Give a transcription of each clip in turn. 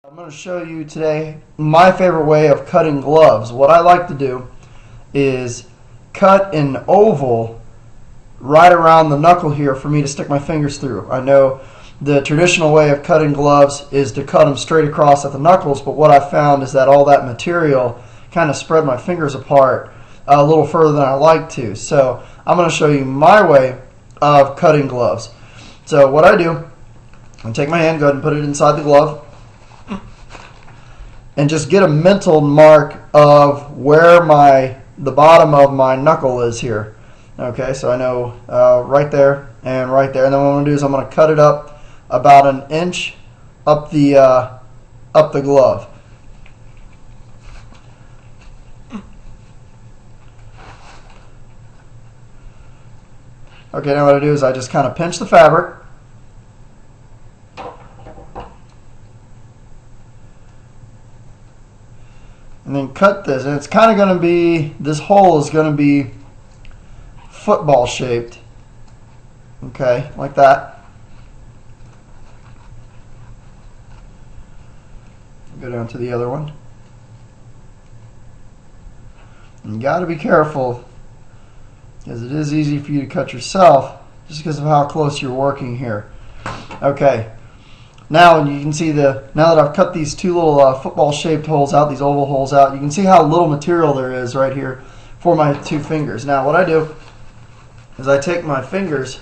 I'm going to show you today my favorite way of cutting gloves. What I like to do is cut an oval right around the knuckle here for me to stick my fingers through. I know the traditional way of cutting gloves is to cut them straight across at the knuckles, but what I found is that all that material kind of spread my fingers apart a little further than I like to. So I'm going to show you my way of cutting gloves. So what I do, I take my hand, go ahead and put it inside the glove, and just get a mental mark of where the bottom of my knuckle is here. Okay, so I know right there and right there. And then what I'm going to do is I'm going to cut it up about an inch up the glove. Okay, now what I do is I just kind of pinch the fabric. And then cut this, and it's kind of going to be, this hole is going to be football shaped. Okay, like that. Go down to the other one. And you got to be careful, because it is easy for you to cut yourself just because of how close you're working here. Okay. Now you can see now that I've cut these two little football-shaped holes out, these oval holes out, you can see how little material there is right here for my two fingers. Now what I do is I take my fingers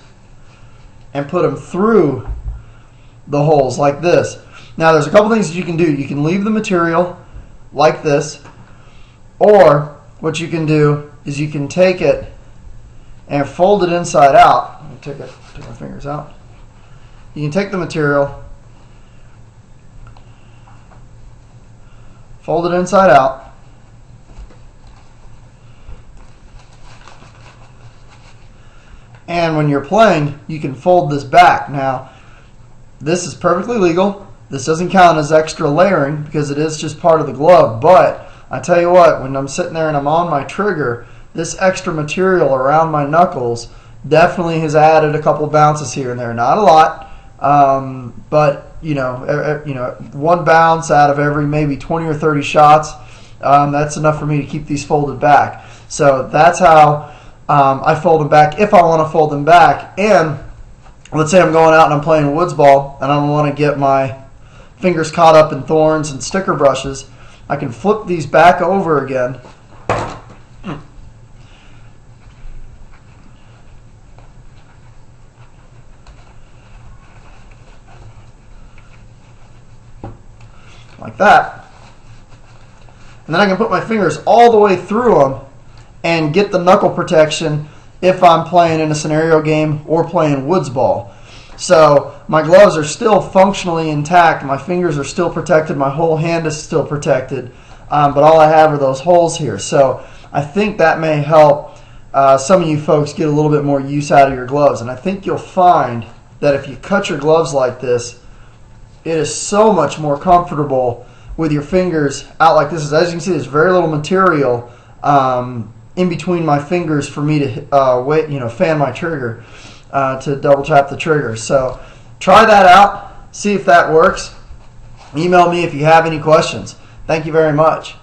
and put them through the holes like this. Now there's a couple things that you can do. You can leave the material like this, or what you can do is you can take it and fold it inside out. Let me take my fingers out. You can take the material, fold it inside out, and when you're playing, you can fold this back. Now, this is perfectly legal. This doesn't count as extra layering because it is just part of the glove, but I tell you what, when I'm sitting there and I'm on my trigger, this extra material around my knuckles definitely has added a couple bounces here and there. Not a lot, but you know, one bounce out of every maybe 20 or 30 shots, that's enough for me to keep these folded back. So that's how I fold them back if I want to fold them back. And let's say I'm going out and I'm playing woods ball and I don't want to get my fingers caught up in thorns and sticker brushes, I can flip these back over again. Like that. And then I can put my fingers all the way through them and get the knuckle protection if I'm playing in a scenario game or playing woods ball. So my gloves are still functionally intact. My fingers are still protected. My whole hand is still protected. But all I have are those holes here. So I think that may help some of you folks get a little bit more use out of your gloves. And I think you'll find that if you cut your gloves like this, it is so much more comfortable with your fingers out like this. As you can see, there's very little material in between my fingers for me to fan my trigger, to double tap the trigger. So try that out, see if that works. Email me if you have any questions. Thank you very much.